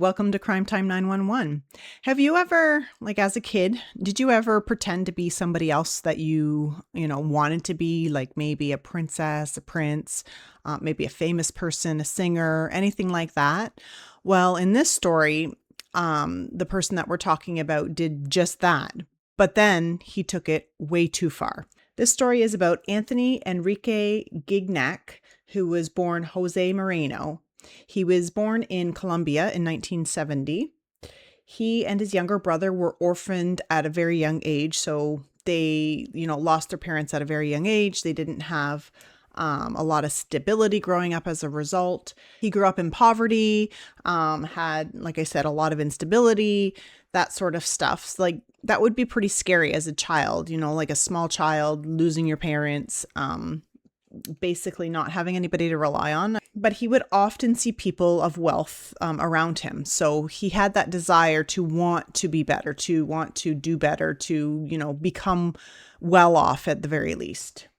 welcome to Crime Time 911. Have you ever, like as a kid, did you ever pretend to be somebody else that you wanted to be, like maybe a princess, a prince, maybe a famous person, a singer, anything like that? Well, in this story, the person that we're talking about did just that, but then he took it way too far. This story is about Anthony Enrique Gignac, who was born Jose Moreno. He was born in Colombia in 1970. He and his younger brother were orphaned at a very young age. So they, lost their parents at a very young age. They didn't have a lot of stability growing up as a result. He grew up in poverty, had, like I said, a lot of instability, that sort of stuff. So, like, that would be pretty scary as a child, like a small child losing your parents, basically not having anybody to rely on. But he would often see people of wealth around him. So he had that desire to want to be better, to want to do better, to, become well off at the very least.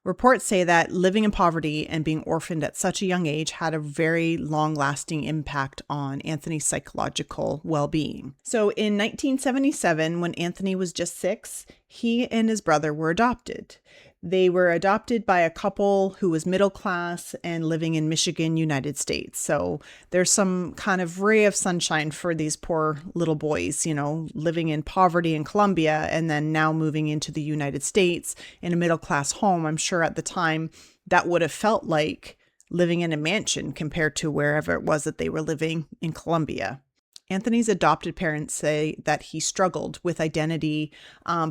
Reports say that living in poverty and being orphaned at such a young age had a very long-lasting impact on Anthony's psychological well-being. So in 1977, when Anthony was just 6, he and his brother were adopted. They were adopted by a couple who was middle class and living in Michigan, United States. So there's some kind of ray of sunshine for these poor little boys, living in poverty in Colombia and then now moving into the United States in a middle class home. I'm sure at the time that would have felt like living in a mansion compared to wherever it was that they were living in Colombia. Anthony's adopted parents say that he struggled with identity,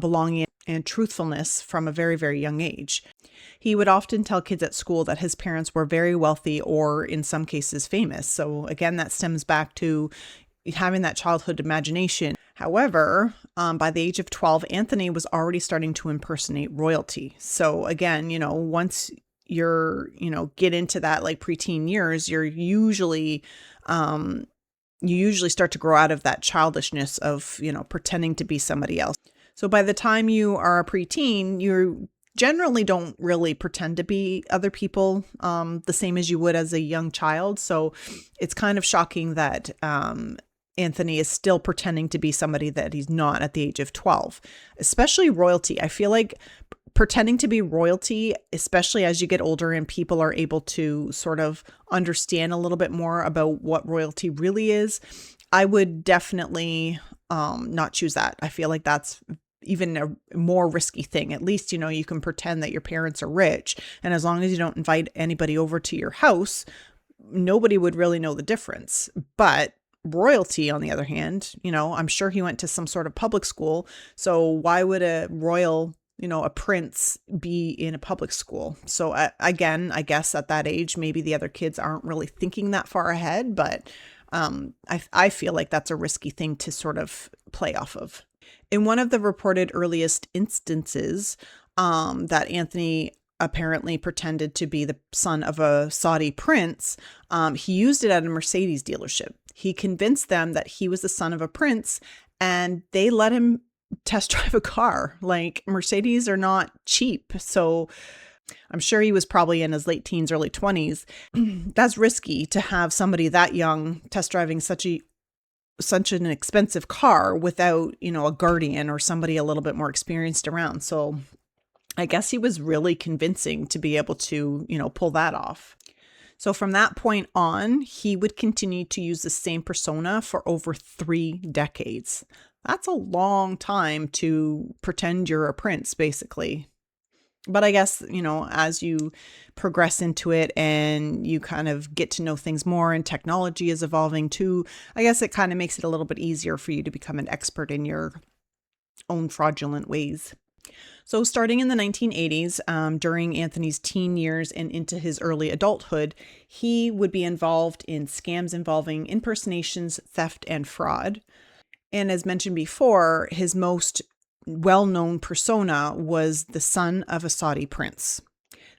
belonging, and truthfulness from a very, very young age. He would often tell kids at school that his parents were very wealthy or in some cases famous. So again, that stems back to having that childhood imagination. However, by the age of 12, Anthony was already starting to impersonate royalty. So again, once you're, get into that like preteen years, you usually start to grow out of that childishness of, pretending to be somebody else. So by the time you are a preteen, you generally don't really pretend to be other people the same as you would as a young child. So it's kind of shocking that Anthony is still pretending to be somebody that he's not at the age of 12, especially royalty. I feel like pretending to be royalty, especially as you get older and people are able to sort of understand a little bit more about what royalty really is, I would definitely not choose that. I feel like that's even a more risky thing. At least, you can pretend that your parents are rich. And as long as you don't invite anybody over to your house, nobody would really know the difference. But royalty, on the other hand, I'm sure he went to some sort of public school. So why would a royal, a prince be in a public school? So again, I guess at that age, maybe the other kids aren't really thinking that far ahead, but I feel like that's a risky thing to sort of play off of. In one of the reported earliest instances that Anthony apparently pretended to be the son of a Saudi prince, he used it at a Mercedes dealership. He convinced them that he was the son of a prince, and they let him test drive a car. Like, Mercedes are not cheap. So I'm sure he was probably in his late teens, early 20s. That's risky to have somebody that young test driving such an expensive car without, a guardian or somebody a little bit more experienced around. So I guess he was really convincing to be able to, pull that off. So from that point on, he would continue to use the same persona for over 3 decades. That's a long time to pretend you're a prince, basically. But I guess, as you progress into it and you kind of get to know things more and technology is evolving too, I guess it kind of makes it a little bit easier for you to become an expert in your own fraudulent ways. So starting in the 1980s, during Anthony's teen years and into his early adulthood, he would be involved in scams involving impersonations, theft, and fraud. And as mentioned before, his most well-known persona was the son of a Saudi prince.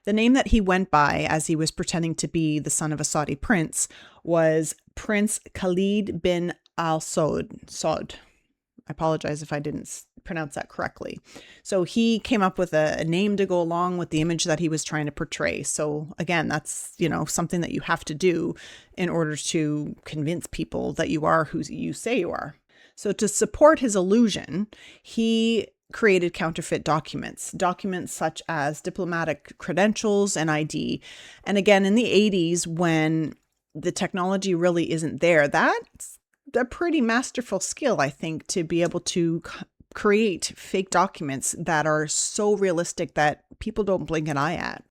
The name that he went by as he was pretending to be the son of a Saudi prince was Prince Khalid bin Al Saud. I apologize if I didn't pronounce that correctly. So he came up with a name to go along with the image that he was trying to portray. So again, that's, something that you have to do in order to convince people that you are who you say you are. So to support his illusion, he created counterfeit documents such as diplomatic credentials and ID. And again, in the 80s, when the technology really isn't there, that's a pretty masterful skill, I think, to be able to create fake documents that are so realistic that people don't blink an eye at.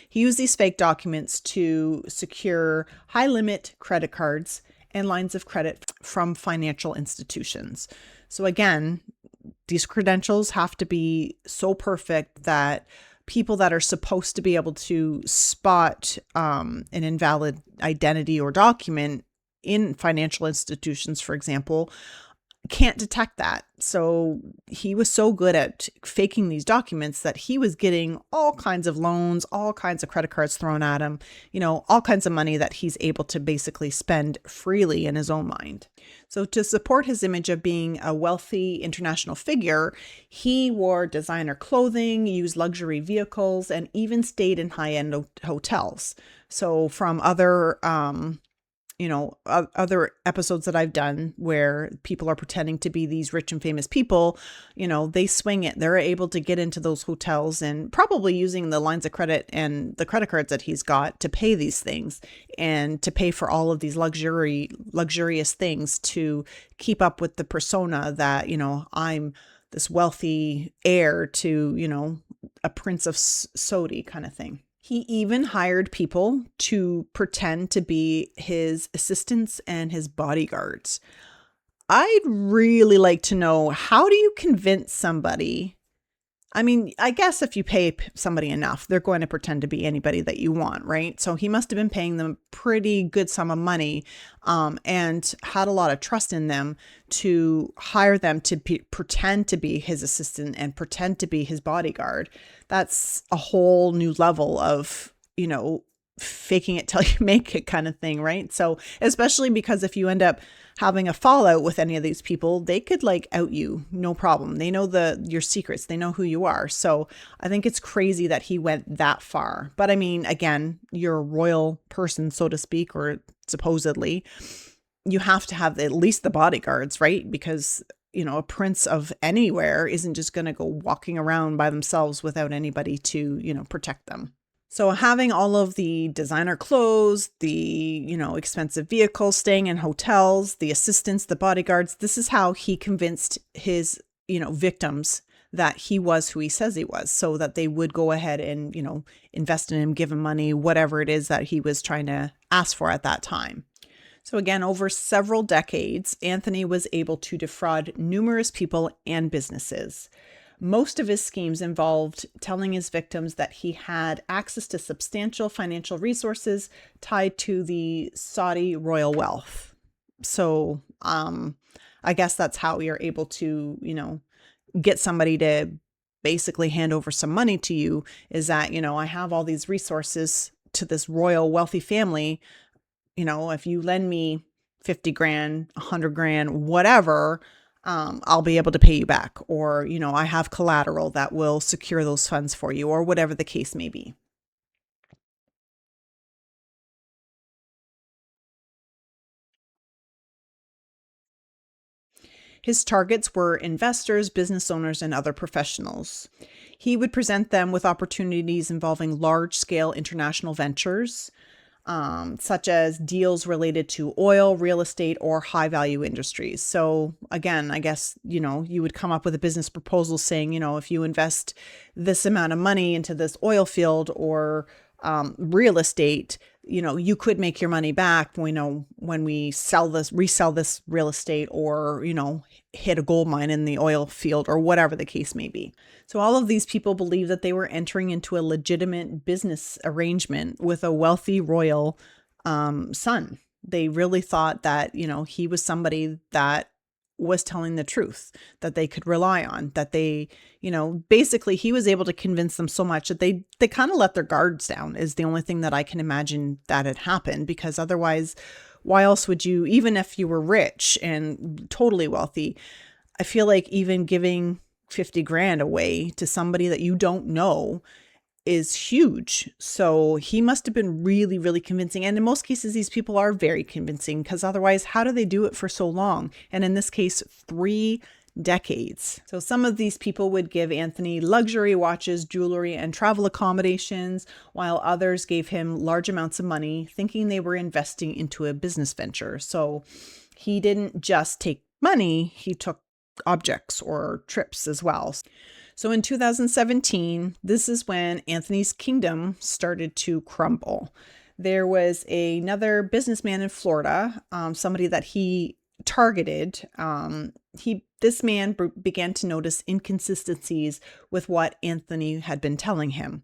He used these fake documents to secure high limit credit cards and lines of credit from financial institutions. So again, these credentials have to be so perfect that people that are supposed to be able to spot an invalid identity or document in financial institutions, for example, can't detect that. So he was so good at faking these documents that he was getting all kinds of loans, all kinds of credit cards thrown at him, all kinds of money that he's able to basically spend freely in his own mind. So to support his image of being a wealthy international figure, he wore designer clothing, used luxury vehicles, and even stayed in high-end hotels. So from other other episodes that I've done where people are pretending to be these rich and famous people, they swing it. They're able to get into those hotels and probably using the lines of credit and the credit cards that he's got to pay these things and to pay for all of these luxurious things to keep up with the persona that, I'm this wealthy heir to, a prince of Saudi kind of thing. He even hired people to pretend to be his assistants and his bodyguards. I'd really like to know, how do you convince somebody? I mean, I guess if you pay somebody enough, they're going to pretend to be anybody that you want, right? So he must have been paying them a pretty good sum of money and had a lot of trust in them to hire them to pretend to be his assistant and pretend to be his bodyguard. That's a whole new level of, faking it till you make it kind of thing, right? So especially because if you end up having a fallout with any of these people, they could out you, no problem. They know your secrets. They know who you are. So I think it's crazy that he went that far. But I mean, again, you're a royal person, so to speak, or supposedly, you have to have at least the bodyguards, right? Because a prince of anywhere isn't just going to go walking around by themselves without anybody to, protect them. So having all of the designer clothes, the, expensive vehicles, staying in hotels, the assistants, the bodyguards, this is how he convinced his, victims that he was who he says he was, so that they would go ahead and, invest in him, give him money, whatever it is that he was trying to ask for at that time. So again, over several decades, Anthony was able to defraud numerous people and businesses. Most of his schemes involved telling his victims that he had access to substantial financial resources tied to the Saudi royal wealth. So I guess that's how you're able to, get somebody to basically hand over some money to you, is that, I have all these resources to this royal wealthy family. If you lend me 50 grand, 100 grand, whatever, I'll be able to pay you back. Or, I have collateral that will secure those funds for you, or whatever the case may be. His targets were investors, business owners, and other professionals. He would present them with opportunities involving large-scale international ventures, such as deals related to oil, real estate, or high-value industries. So again, I guess, you would come up with a business proposal saying, if you invest this amount of money into this oil field or real estate, you could make your money back, when we resell this real estate, or, hit a gold mine in the oil field, or whatever the case may be. So all of these people believed that they were entering into a legitimate business arrangement with a wealthy royal son. They really thought that, he was somebody that was telling the truth, that they could rely on, that they, basically he was able to convince them so much that they kind of let their guards down, is the only thing that I can imagine that had happened. Because otherwise, why else would you, even if you were rich and totally wealthy, I feel like even giving 50 grand away to somebody that you don't know is huge. So he must have been really, really convincing. And in most cases, these people are very convincing, because otherwise, how do they do it for so long? And in this case, 3 decades. So some of these people would give Anthony luxury watches, jewelry, and travel accommodations, while others gave him large amounts of money, thinking they were investing into a business venture. So he didn't just take money, he took objects or trips as well. So in 2017, this is when Anthony's kingdom started to crumble. There was another businessman in Florida, somebody that he targeted. This man began to notice inconsistencies with what Anthony had been telling him.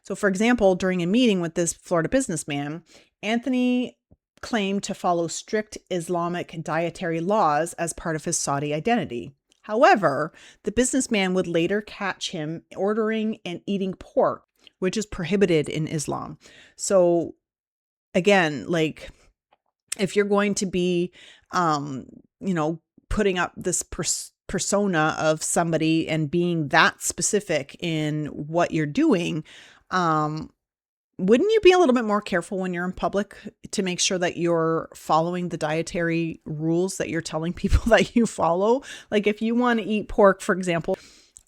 So, for example, during a meeting with this Florida businessman, Anthony claimed to follow strict Islamic dietary laws as part of his Saudi identity. However, the businessman would later catch him ordering and eating pork, which is prohibited in Islam. So again, like, if you're going to be, putting up this persona of somebody and being that specific in what you're doing, wouldn't you be a little bit more careful when you're in public to make sure that you're following the dietary rules that you're telling people that you follow? Like, if you want to eat pork, for example,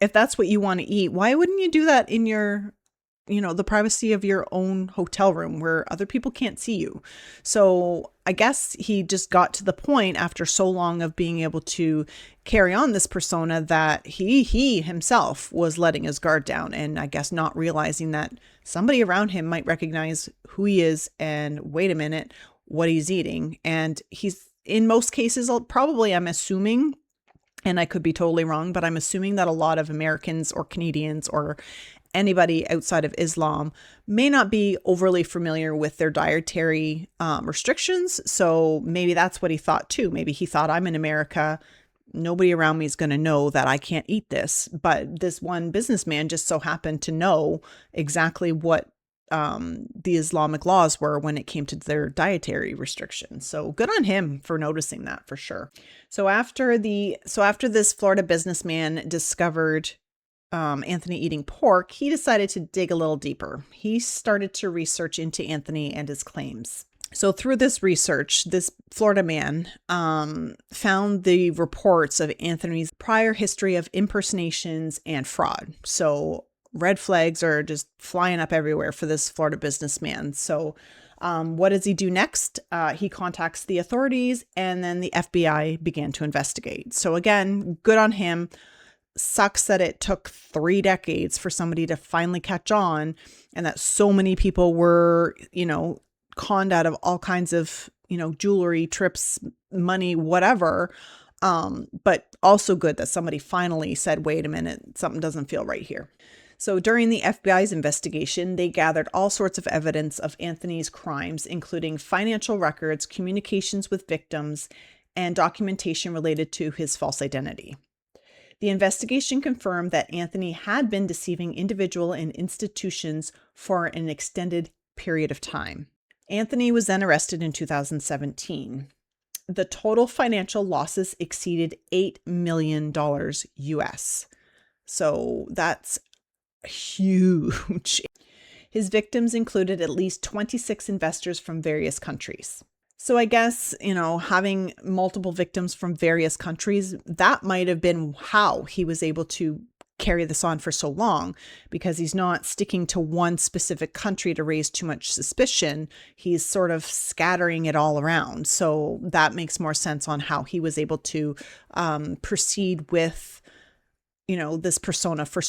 if that's what you want to eat, why wouldn't you do that in your, the privacy of your own hotel room where other people can't see you? So I guess he just got to the point after so long of being able to carry on this persona that he himself was letting his guard down, and I guess not realizing that somebody around him might recognize who he is and wait a minute, what he's eating. And he's, in most cases, I'm assuming, and I could be totally wrong, but I'm assuming that a lot of Americans or Canadians or anybody outside of Islam may not be overly familiar with their dietary restrictions. So maybe that's what he thought too. Maybe he thought, I'm in America, nobody around me is going to know that I can't eat this. But this one businessman just so happened to know exactly what the Islamic laws were when it came to their dietary restrictions. So good on him for noticing that, for sure. So after this Florida businessman discovered Anthony eating pork, he decided to dig a little deeper. He started to research into Anthony and his claims. So through this research, this Florida man found the reports of Anthony's prior history of impersonations and fraud. So red flags are just flying up everywhere for this Florida businessman. So what does he do next? He contacts the authorities, and then the FBI began to investigate. So again, good on him. Sucks that it took 3 decades for somebody to finally catch on, and that so many people were, conned out of all kinds of, jewelry, trips, money, whatever. But also good that somebody finally said, wait a minute, something doesn't feel right here. So during the FBI's investigation, they gathered all sorts of evidence of Anthony's crimes, including financial records, communications with victims, and documentation related to his false identity. The investigation confirmed that Anthony had been deceiving individuals and institutions for an extended period of time. Anthony was then arrested in 2017. The total financial losses exceeded $8 million US. So that's huge. His victims included at least 26 investors from various countries. So I guess, having multiple victims from various countries, that might have been how he was able to carry this on for so long, because he's not sticking to one specific country to raise too much suspicion. He's sort of scattering it all around. So that makes more sense on how he was able to proceed with, this persona for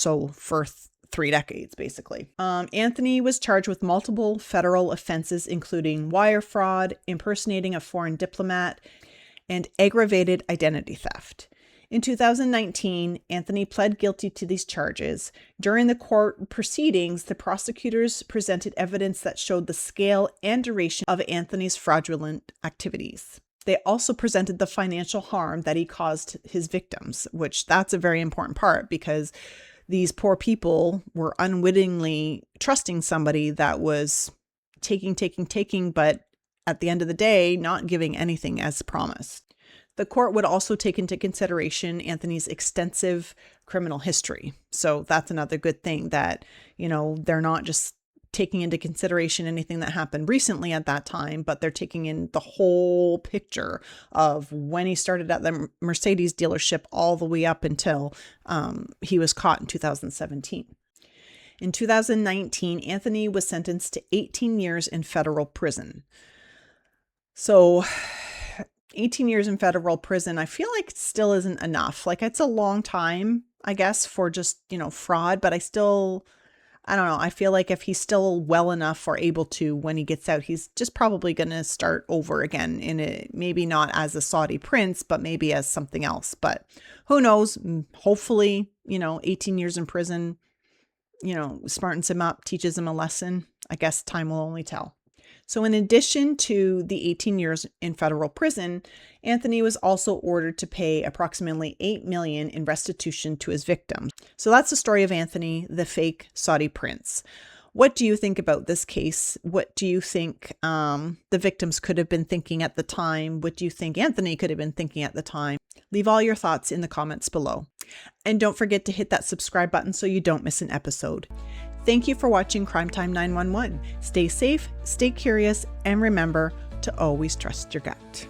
3 decades, basically. Anthony was charged with multiple federal offenses, including wire fraud, impersonating a foreign diplomat, and aggravated identity theft. In 2019, Anthony pled guilty to these charges. During the court proceedings, the prosecutors presented evidence that showed the scale and duration of Anthony's fraudulent activities. They also presented the financial harm that he caused his victims, which that's a very important part, because these poor people were unwittingly trusting somebody that was taking, but at the end of the day, not giving anything as promised. The court would also take into consideration Anthony's extensive criminal history. So that's another good thing, that, they're not just taking into consideration anything that happened recently at that time, but they're taking in the whole picture of when he started at the Mercedes dealership all the way up until he was caught in 2017. In 2019, Anthony was sentenced to 18 years in federal prison. So 18 years in federal prison, I feel like still isn't enough. Like, it's a long time, I guess, for just, fraud, but I don't know. I feel like if he's still well enough or able to, when he gets out, he's just probably going to start over again maybe not as a Saudi prince, but maybe as something else. But who knows? Hopefully, 18 years in prison, smartens him up, teaches him a lesson. I guess time will only tell. So in addition to the 18 years in federal prison, Anthony was also ordered to pay approximately $8 million in restitution to his victims. So that's the story of Anthony, the fake Saudi prince. What do you think about this case? What do you think the victims could have been thinking at the time? What do you think Anthony could have been thinking at the time? Leave all your thoughts in the comments below. And don't forget to hit that subscribe button so you don't miss an episode. Thank you for watching Crime Time 911. Stay safe, stay curious, and remember to always trust your gut.